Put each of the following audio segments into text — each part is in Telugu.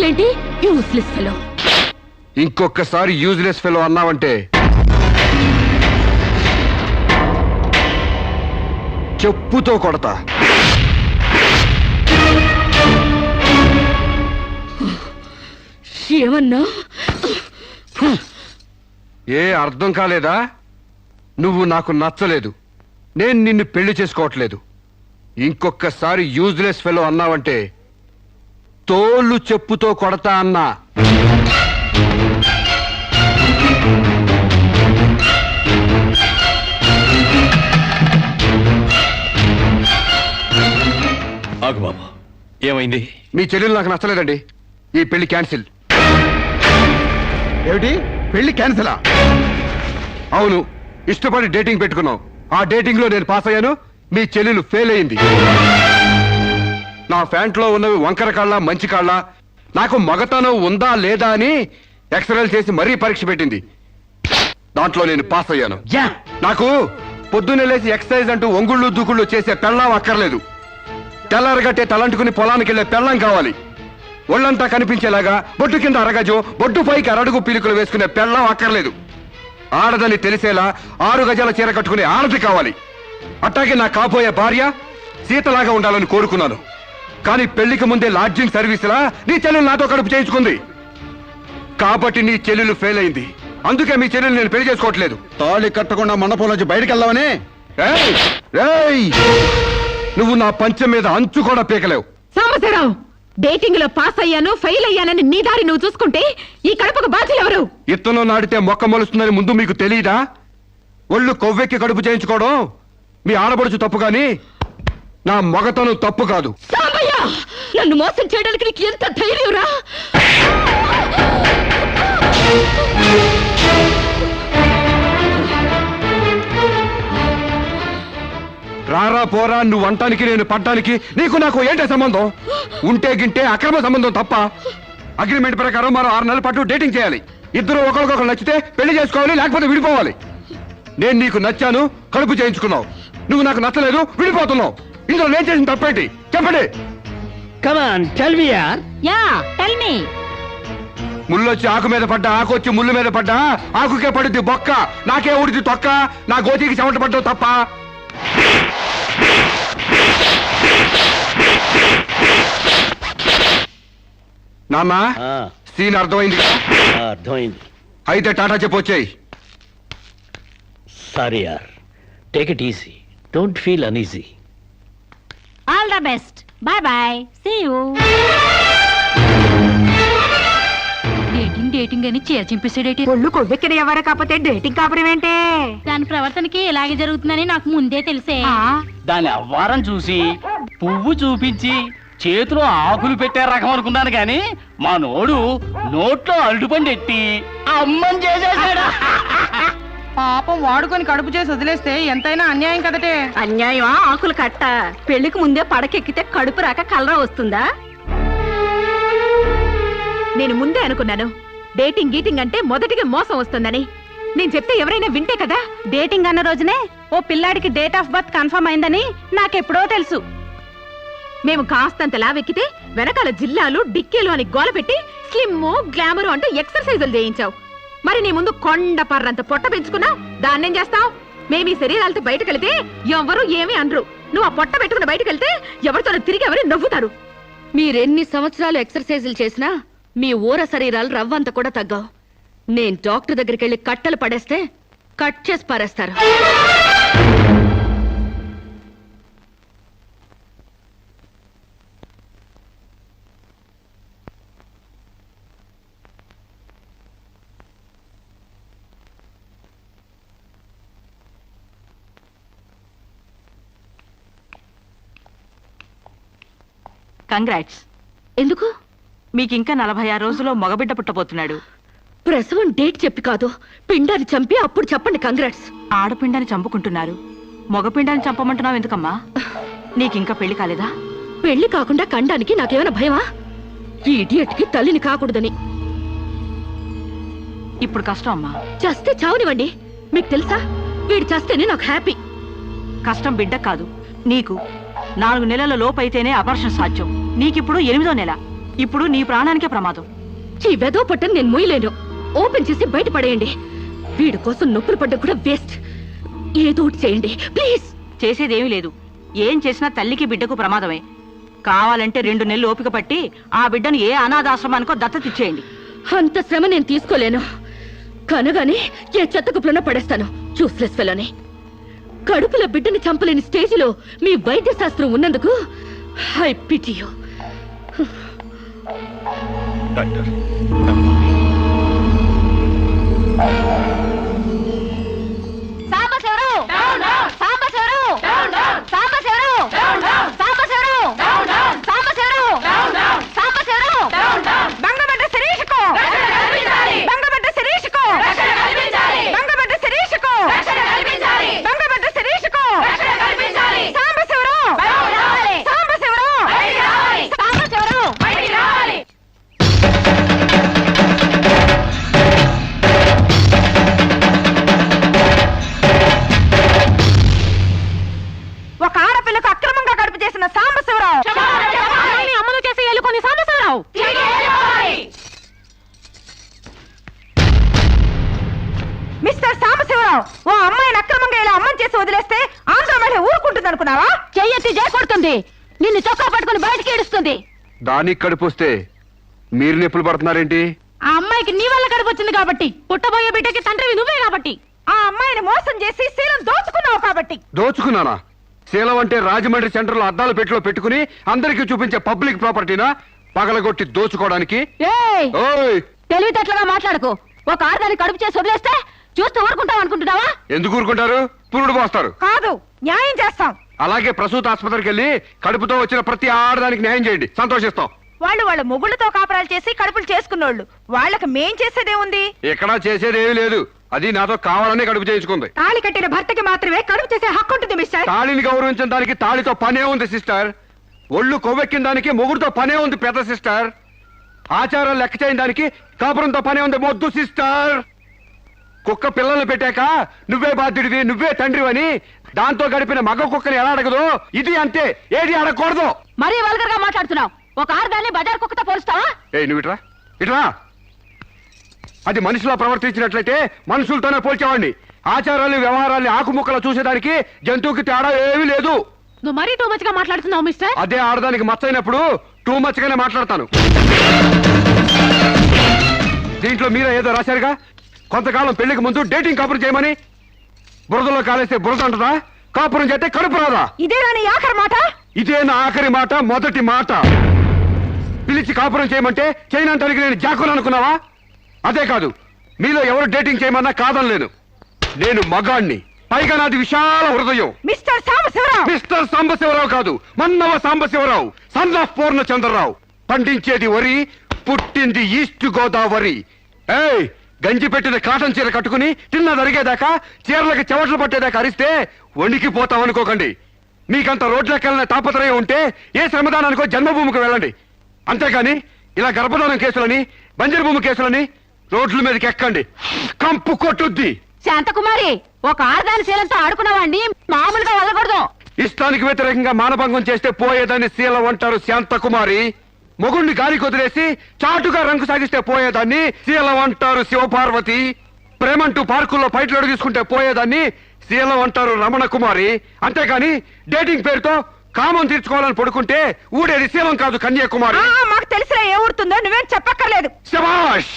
ఏంటి యూస్లెస్ ఫెలో? ఇంకొకసారి యూజ్లెస్ ఫెలో అన్నావంటే చెప్పుతో కొడతా. ఏమన్నా? ఏ అర్థం కాలేదా? నువ్వు నాకు నచ్చలేదు, నేను నిన్ను పెళ్లి చేసుకోవట్లేదు. ఇంకొకసారి యూజ్లెస్ ఫెలో అన్నావంటే తోలు చెప్పుతో కొడతా అన్నా. ఆగు బాబు, ఏమైంది? మీ చెల్లెలు నాకు నచ్చలేదండి, ఈ పెళ్లి క్యాన్సిల్. ఏమిటి పెళ్లి క్యాన్సిలా? అవును, ఇష్టపడి డేటింగ్ పెట్టుకున్నాం. ఆ డేటింగ్ లో నేను పాస్ అయ్యాను, మీ చెల్లెలు ఫెయిల్ అయింది. నా ఫ్యాంట్లో ఉన్నవి వంకర కాళ్ళ మంచి కాళ్ళ, నాకు మగతనం ఉందా లేదా అని ఎక్స్రేలు చేసి మరీ పరీక్ష పెట్టింది. దాంట్లో నేను పాస్ అయ్యాను. నాకు పొద్దున్నే లేచి ఎక్సర్సైజ్ అంటూ ఒంగుళ్ళు దూకుళ్ళు చేసే పెళ్ళాం అక్కర్లేదు. తెల్లారగట్టే తలంటుకుని పొలానికి వెళ్లే పెళ్ళాం కావాలి. ఒళ్ళంతా కనిపించేలాగా బొట్టు కింద అరగజో, బొట్టు పైకి అరడుగు పీలికలు వేసుకునే పెళ్ళాం అక్కర్లేదు. ఆడదని తెలిసేలా 6 గజాల చీర కట్టుకునే ఆడది కావాలి. అట్టాగే నా కాబోయే భార్య సీతలాగా ఉండాలని కోరుకున్నాను. కానీ పెళ్లికి ముందే లాడ్జింగ్ సర్వీసులా నీ చెల్లెలు నాతో కడుపు చేయించుకుంది. కాబట్టి నీ చెల్లెలు ఫెయిల్ అయింది. అందుకే మీ చెల్లెలు నేను పెళ్లి చేసుకోవట్లేదు. తాళి కట్టకుండా మండపం నుంచి బయటకు వెళ్దామని. నువ్వు నా పంచం మీద అంచు కూడా పీకలేవు. సాంబశివరావు, డేటింగ్ లో పాస్ అయ్యాను ఫెయిల్ అయ్యానని నీ దారి నువ్వు చూసుకుంటే ఈ కడపకు బాధ్యులు ఎవరు? ఇత్తనం నాటితే మొక్క మొలుస్తుందని ముందు మీకు తెలియదా? ఒళ్ళు కొవ్వెక్కి కడుపు చేయించుకోవడం మీ ఆడపడుచు తప్పు గాని నా మగతనం తప్పు కాదు. సాంబయ్య, నన్ను మోసం చేయడానికి నీకు ఎంత ధైర్యం రా? రారా పోరా, నువ్వు అంటానికి నేను పడ్డానికి నీకు నాకు ఏంటే సంబంధం? ఉంటే గింటే అక్రమ సంబంధం తప్ప. అగ్రిమెంట్ ప్రకారం మరో 6 నెలల పాటు డేటింగ్ చేయాలి. ఇద్దరు ఒకరికొకరు నచ్చితే పెళ్లి చేసుకోవాలి, లేకపోతే విడిపోవాలి. నేను నీకు నచ్చాను, కడుపు చేయించుకున్నావు. నువ్వు నాకు నచ్చలేదు, విడిపోతున్నావు. ఇందులో నేను చేసిన తప్పేంటి చెప్పండి. ముళ్ళొచ్చి ఆకు మీద పడ్డా, ఆకు వచ్చి ముళ్ళు మీద పడ్డా, ఆకుకే పడుద్ది బొక్క, నాకే ఊడిది తొక్క. నా గోతికి చెమట పడ్డావు తప్ప. నాన్న, సీన్ అర్థమైంది? అర్థమైంది. అయితే టాటా చెప్పొచ్చాయి. సారీ యార్, take it easy, don't feel uneasy. All the best, bye bye, see you. Dating అని చీర చింపేసాడేటి? ఒళ్ళు కొవ్వెక్కిన ఎవరు కాకపోతే డేటింగ్ కాపురం ఏంటే? దాని ప్రవర్తనకి ఇలాగే జరుగుతుందని నాకు ముందే తెలిసే. దాని అవ్వారం చూసి పువ్వు చూపించి చేతిలో ఆకులు పెట్టే రకం అనుకున్నాను గాని మా నోడు నోట్లో అల్లుపండి ఎట్టి అమ్మని చేసేసాడు. పాపం వాడుకొని కడుపు చేసి వదిలేస్తే ఎంతైనా అన్యాయం కదటే. అన్యాయమా? ఆకులు కట్ట. పెళ్లికి ముందే పడకెక్కితే కడుపు రాక కలరా వస్తుందా? నేను ముందే అనుకున్నాను డేటింగ్ గీటింగ్ అంటే మొదటిగా మోసం వస్తుందని. నేను చెప్తే ఎవరైనా వింటే కదా. డేటింగ్ అన్న రోజునే ఓ పిల్లాడికి డేట్ ఆఫ్ బర్త్ కన్ఫర్మ్ అయిందని నాకెప్పుడో తెలుసు. మేము కాస్తంత లావెక్కితే వెనకాల జిల్లాలు డిక్కీలు అని గోల పెట్టి స్లిమ్ గ్లామరు అంటూ ఎక్సర్సైజులు చేయించావు. మరి నీ ముందు కొండ పర్రంత పొట్ట పెంచుకున్నావు, దాన్నేం చేస్తావు? మేము ఈ శరీరాలతో బయటకెళ్తే ఎవరు ఏమీ అనరు. నువ్వు ఆ పొట్ట పెట్టుకుని బయటకెళ్తే ఎవరితో తిరిగి ఎవరు నవ్వుతారు. మీరెన్ని సంవత్సరాలు ఎక్సర్సైజులు చేసినా మీ ఊర శరీరాలు రవ్వంత కూడా తగ్గవు. నేను డాక్టర్ దగ్గరికి వెళ్ళి కట్టలు పడేస్తే కట్ చేసి పారేస్తారు. కంగ్రాట్స్. ఎందుకు? మీకింకా 46 రోజుల్లో మగబిడ్డ పుట్టబోతున్నాడు. ప్రసవం డేట్ చెప్పి కాదు, పిండాన్ని చంపి అప్పుడు చెప్పండి కంగ్రాట్స్. ఆడపిండాన్ని చంపుకుంటున్నారు, మగపిండాన్ని చంపమంటున్నావు ఎందుకమ్మా? నీకింకా పెళ్లి కాలేదా? పెళ్లి కాకుండా కండానికి నాకేమైనా భయమా? ఈ ఇడియట్ కి తల్లిని కాకూడదని. ఇప్పుడు కష్టం అమ్మా. చస్తే చావునివ్వండి. మీకు తెలుసా, వీడు చస్తేనే నాకు హ్యాపీ. కష్టం బిడ్డ కాదు నీకు. 4 నెలల లోపైతేనే అబార్షన్ సాధ్యం. నీకిప్పుడు 8వ నెల. ఇప్పుడు నీ ప్రాణానికే ప్రమాదం. ఈ వెదో పట్టని నేను మొయ్యలేను. ఓపెన్ చేసి బయట పడేయండి. వీడి కోసం నొప్పులు పడ్డ కూడా వేస్ట్. ఏదో ఒకటి చేయండి ప్లీజ్. చేసేదేమీ లేదు. ఏం చేసినా తల్లికి బిడ్డకు ప్రమాదమే. కావాలంటే 2 నెలలు ఓపిక పట్టి ఆ బిడ్డను ఏ అనాథాశ్రమానికో దత్తతిచ్చేయండి. అంత శ్రమ నేను తీసుకోలేను. కనగానే ఏ చెత్త కుప్పలోనే పడేస్తాను. చూస్లెస్ ఫెలోని. కడుపులో బిడ్డని చంపలేని స్టేజిలో మీ వైద్య శాస్త్రం ఉన్నందుకు ఐ పిటి యు. డాక్టర్ ఒక ఆడపిల్లకు అక్రమంగా కడుపు చేసిన సాంబశివరావు. అమలు చేసి ఎలుకొని సాంబశివరావు. మిస్టర్ సాంబశివరావు, ఓ అమ్మాయిని అక్రమంగా ఇలా అమ్మని చేసి వదిలేస్తే ఆంధ్ర మహిళ ఊరుకుంటుంది అనుకున్నావా? చెయ్యెత్తి చేకొడుతుంది. నిన్ను చొక్కా పట్టుకుని బయటికి ఏడుస్తుంది. దానికి కడుపు వస్తే మీరు నొప్పులు పడుతున్నారేంటి? ఆ అమ్మాయికి నీ వల్ల కడుపు వచ్చింది కాబట్టి, పుట్టబోయే బిడ్డకి తండ్రివి నువ్వే కాబట్టి. ఆ అమ్మాయిని మోసం చేసి శీలం దోచుకున్నావు కాబట్టి. దోచుకున్నానా? శీలం అంటే రాజమండ్రి సెంటర్ లో అద్దాల పెట్టిలో పెట్టుకుని అందరికీ చూపించే పబ్లిక్ ప్రాపర్టీనా పగలగొట్టి దోచుకోవడానికి? ఏయ్, ఓయ్ తెలివితేటలుగా మాట్లాడుకో. ఒక ఆడదాన్ని కడుపు చేసి వదిలేస్తే చూస్తూ ఊరుకుంటావు అనుకుంటున్నావా? ఎందుకు ఊరుకుంటారు? పురుడు పోస్తారు. కాదు, న్యాయం చేస్తాం. అలాగే ప్రసూత ఆసుపత్రికి వెళ్ళి కడుపుతో వచ్చిన ప్రతి ఆడదానికి న్యాయం చేయండి, సంతోషిస్తాం. వాళ్ళ మొగుళ్ళతో కాపురాలు చేసి కడుపులు చేసుకున్నోళ్ళు. వాళ్ళకి మేం చేసేదేముంది? ఎక్కడా చేసేదేమీ లేదు. అది నాతో కావాలనే కడుపు చేయించుకుంది. తాళి కట్టిన భర్తకి మాత్రమే కడుపు చేసే హక్కు ఉంటుంది మిస్టర్. తాళిని గౌరవించిన దానికి తాళితో పనే ఉంది సిస్టర్. ఒళ్ళు కొవ్వెక్కిన దానికి మొగుడుతో పనే ఉంది పెద్ద సిస్టర్. ఆచారాలు లెక్క చేయని దానికి కాపురంతో పనే ఉంది మొద్దు సిస్టర్. కుక్క పిల్లల్ని పెట్టాక నువ్వే బాధ్యుడివి, నువ్వే తండ్రివని దాంతో గడిపిన మగ కుక్కని ఎలా అడగదు, ఇది అంతే. ఏది అడగకూడదు. మరీ వల్గర్ గా మాట్లాడుతున్నావు. ఒక ఆడదాన్ని బజార్ కుక్కతో పోలుస్తావా? నువ్వు ఇట్రా ఇట్రా. అది మనిషిలో ప్రవర్తించినట్లయితే మనుషులతోనే పోల్చేవాడిని. ఆచారాలు వ్యవహారాల్ని ఆకుముక్కలు చూసేదానికి జంతువుకి తేడా ఏమీ లేదు. నువ్వు మరీ టూ మచ్ గా మాట్లాడుతున్నావు మిస్టర్. అదే ఆడదానికి మచ్చైనప్పుడు టూ మచ్ గానే మాట్లాడతాను. దీంట్లో మీరే ఏదో రాశారుగా, కొంతకాలం పెళ్లికి ముందు డేటింగ్ కాపురం చేయమని. బురదలో కాలేస్తే బురద అంటదా? కాపురం చేస్తే కడుపు రాదా? ఇదే రాని ఆఖరి మాట. ఇదే నా ఆఖరి మాట, మొదటి మాట. పిలిచి కాపురం చేయమంటే చేయనంటానికి నేను జాకులు అనుకున్నావా? అదే కాదు, మీలో ఎవరు డేటింగ్ చేయమన్నా కాదనలేను. నేను మగాణ్ణి, పైగా నాది విశాల హృదయం. మిస్టర్ సాంబశివరావు. మిస్టర్ సాంబశివరావు కాదు, మన్నవ సాంబశివరావు, సన్ ఆఫ్ పూర్ణచంద్రరావు. పండించేది వరి, పుట్టింది ఈస్ట్ గోదావరి. ఏయ్, గంజి పెట్టిన కాటన్ చీర కట్టుకుని తిన్నది అరిగేదాకా, చీరలకు చెవట్లు పట్టేదాకా అరిస్తే వణికిపోతాం అనుకోకండి. మీకంత రోడ్లకెళ్ళిన తాపత్రయం ఉంటే ఏ శ్రమదానానికో జన్మభూమికి వెళ్ళండి. అంతేగాని ఇలా గర్భధానం కేసులని, బంజరు భూమి కేసులని రోడ్ల మీదకి ఎక్కండి, కంపు కొట్టుద్ది. శాంతకుమారి, ఒక ఆడదాని శీలంతో ఆడుకున్నావాడిని మామూలుగా వదలకూడదు. ఇష్టానికి వ్యతిరేకంగా మానభంగం చేస్తే పోయేదాన్ని శీలం అంటారు శాంతకుమారి. మొగుణ్ణి గాలికి వదిలేసి చాటుగా రంగు సాగిస్తే పోయేదాన్ని శీలం అంటారు శివపార్వతి. ప్రేమంటూ పార్కుల్లో పైట్లు తీసుకుంటే పోయేదాన్ని శీలం అంటారు రమణ కుమారి. అంతేగాని డేటింగ్ పేరుతో కామం తీర్చుకోవాలని పడుకుంటే ఊడేది శీలం కాదు కన్యాకుమారి. మాకు తెలిసినా ఏ ఊరుతుందో నువ్వేం చెప్పక్కర్లేదు. శభాష్!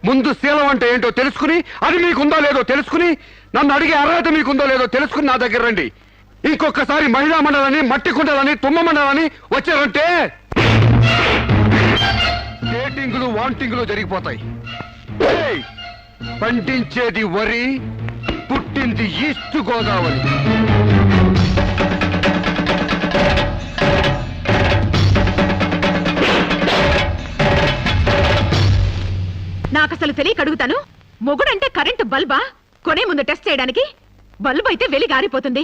ముందు శీలం అంటే ఏంటో తెలుసుకుని, అది మీకుందో లేదో తెలుసుకుని, నన్ను అడిగే అర్హత మీకుందో లేదో తెలుసుకుని నా దగ్గర రండి. ఇంకొకసారి మహిళా మండలని, మట్టి కుండలని, తుమ్మ మండలని వచ్చారంటే డేటింగులు వాంటింగులు జరిగిపోతాయి. ఏయ్! పండించేది వరి, పుట్టింది ఈస్ట్ గోదావరి. నాకు అసలు తెలియక అడుగుతాను. మొగుడంటే కరెంటు బల్బా? కొనే ముందు టెస్ట్ చేయడానికి. బల్బు అయితే వెలి గారిపోతుంది,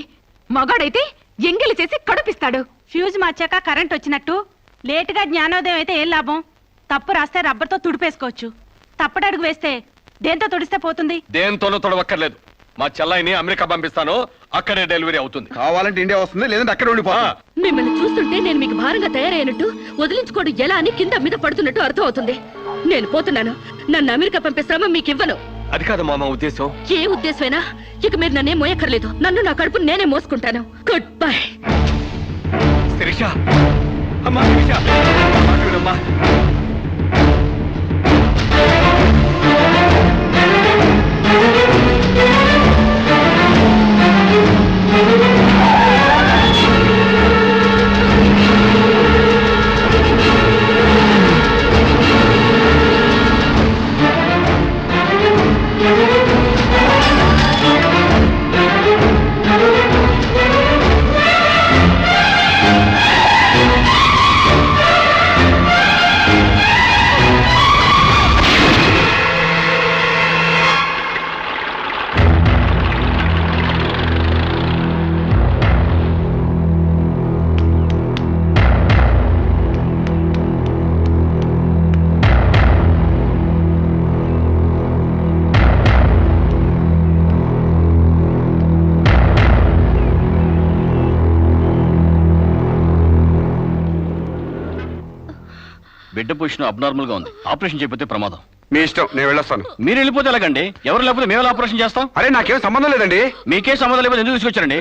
మగాడైతే ఎంగిలి చేసి కడుపిస్తాడు. ఫ్యూజ్ మార్చాక కరెంట్ వచ్చినట్టు లేటుగా జ్ఞానోదయం అయితే ఏం లాభం? తప్పు రాస్తే రబ్బర్తో తుడిపేసుకోవచ్చు. తప్పటడుగు వేస్తే దేంతో తుడిస్తే పోతుంది? దేంతోనూ తొడవక్కర్లేదు. మా చెల్లాయిని అమెరికా పంపిస్తాను, అక్కడే డెలివరీ అవుతుంది. కావాలంటే ఇండియా వస్తుంది, లేదంటే అక్కడ ఉండిపో. మిమ్మల్ని చూస్తుంటే నేను మీకు భారంగా తయారైనట్టు, వదిలించుకోవడం ఎలా అని కింద మీద పడుతున్నట్టు అర్థం అవుతుంది. నేను పోతున్నాను. నన్ను అమెరికా పంపిస్తామో మీకు ఇవ్వను. అది కాదు మా ఉద్దేశం. ఏ ఉద్దేశమైనా ఇక మీరు నన్నే మోయక్కర్లేదు. నన్ను నా కడుపు నేనే మోసుకుంటాను. Good bye. శిరీష, అమ్మా శిరీష, మాట వినమ్మా. బిడ్డ పొజిషన్ అబ్నార్మల్ గా ఉంది. ఆపరేషన్ చేయకపోతే ప్రమాదం. మీ ఇష్టం, నేను వెళ్ళొస్తాను. మీరు వెళ్ళిపోతే ఎలాగండి? ఎవరు లేకపోతే మేము ఆపరేషన్ చేస్తాం. అరే నాకేం సంబంధం లేదండి. మీకే సంబంధం లేకపోతే ఎందుకు తీసుకొచ్చారండి?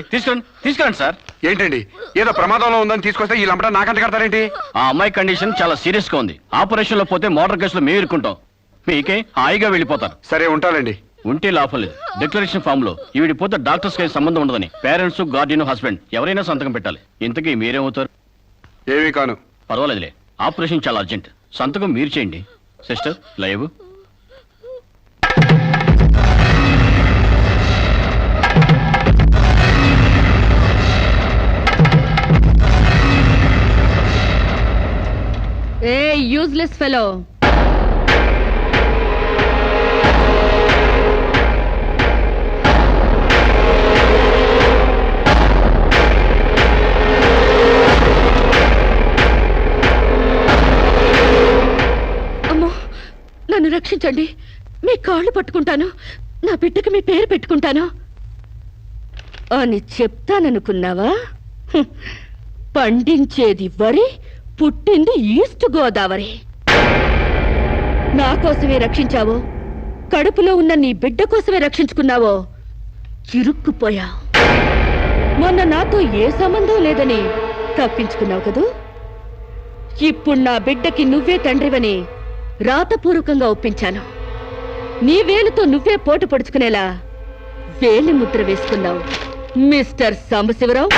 తీసుకురండి సార్. ఏంటండి, ఏదో ప్రమాదంలో ఉందని తీసుకొస్తే ఈ లంపట నాకంట కడతారేంటి? ఆ అమ్మాయి కండిషన్ చాలా సీరియస్ గా ఉంది. ఆపరేషన్ లో పోతే మోటార్ కేసులో మేము ఇరుక్కుంటాం. మీకే హాయిగా వెళ్ళిపోతారు. సరే ఉంటానండి. ఉంటే లాభం లేదు. డిక్లరేషన్ ఫామ్ లో ఈవిడి పోతే డాక్టర్స్ కి సంబంధం ఉండదని పేరెంట్స్, గార్డియన్, హస్బెండ్ ఎవరైనా సంతకం పెట్టాలి. ఇంతకీ మీరేమవుతారు? ఏమీ కాను. పర్వాలేదులే, ఆపరేషన్ చాలా అర్జెంట్. సంతకం మీరు చేయండి. Sister live. ఏ యూజ్లెస్ ఫెలో, నన్ను రక్షించండి. మీ కాళ్ళు పట్టుకుంటాను, నా బిడ్డకి మీ పేరు పెట్టుకుంటాను అని చెప్తాననుకున్నావా? పండించేది వరి, పుట్టింది ఈస్ట్ గోదావరి. నా కోసమే రక్షించావో, కడుపులో ఉన్న నీ బిడ్డ కోసమే రక్షించుకున్నావో చిరుక్కుపోయా. మొన్న నాతో ఏ సంబంధం లేదని తప్పించుకున్నావు కదూ. ఇప్పుడు నా బిడ్డకి నువ్వే తండ్రివని రాతపూర్వకంగా ఒప్పించాను. నీ వేలుతో నువ్వే పోటు పొడుచుకునేలా వేలి ముద్ర వేసుకున్నావు మిస్టర్ సాంబశివరావు.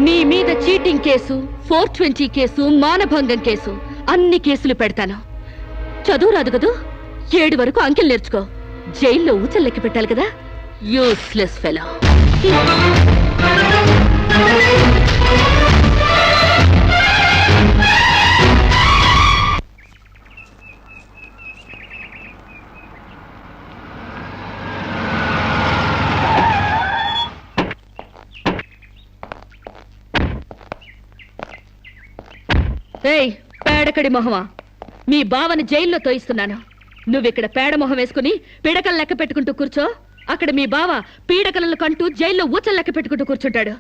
నీ మీద చీటింగ్ కేసు, 420 కేసు, మానభంగం కేసు, అన్ని కేసులు పెడతాను. చదువు రాదు కదూ, 7 వరకు అంకెలు నేర్చుకో. జైల్లో ఊచల్లెక్కి పెట్టాలి కదా. Useless fellow. ఏయ్ పేడకడి మొహమా, మీ బావని జైల్లో తోయిస్తున్నాను. నువ్విక్కడ పేడ మొహం వేసుకుని పీడకలు లెక్క పెట్టుకుంటూ కూర్చో. అక్కడ మీ బావ పీడకలను కంటూ జైల్లో ఊచలు లెక్క పెట్టుకుంటూ కూర్చుంటాడు.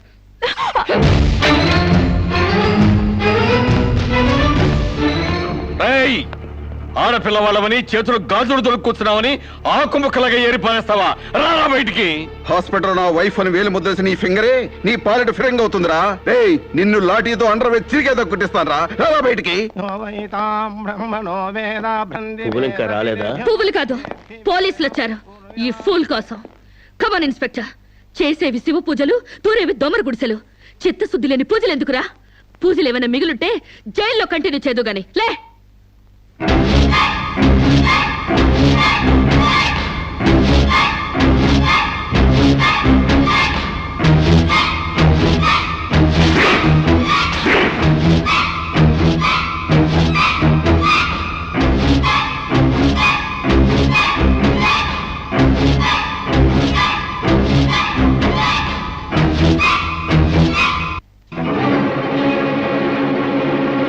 ఆడపిల్ల వాళ్ళవని చేతులు గాజులు దొరుకుతున్నావని ఆకు ముక్కలాగా ఏరి పారేస్తావా? రారా బయటికి. హాస్పిటల్ నా వైఫ్ అని వేలు ముద్రేసి నీ ఫింగరే నీ పాలెట్ ఫిరంగ్ అవుతుందిరా. ఏయ్, నిన్ను లాఠీతో అండర్ వేసి చిరిగేదో కుట్టిస్తాను రా. రారా బయటికి. పువ్వులు ఇంకా రాలేదా? పువ్వులు కాదు, పోలీసులు వచ్చారు ఈ ఫూల్ కోసం. Come on inspector. చేసేవి శివ పూజలు, తూరేవి దొమర గుడిసెలు. చిత్తశుద్ధి లేని పూజలు ఎందుకురా? పూజలు ఏమైనా మిగులుంటే జైల్లో కంటిన్యూ చేదు గాని లే.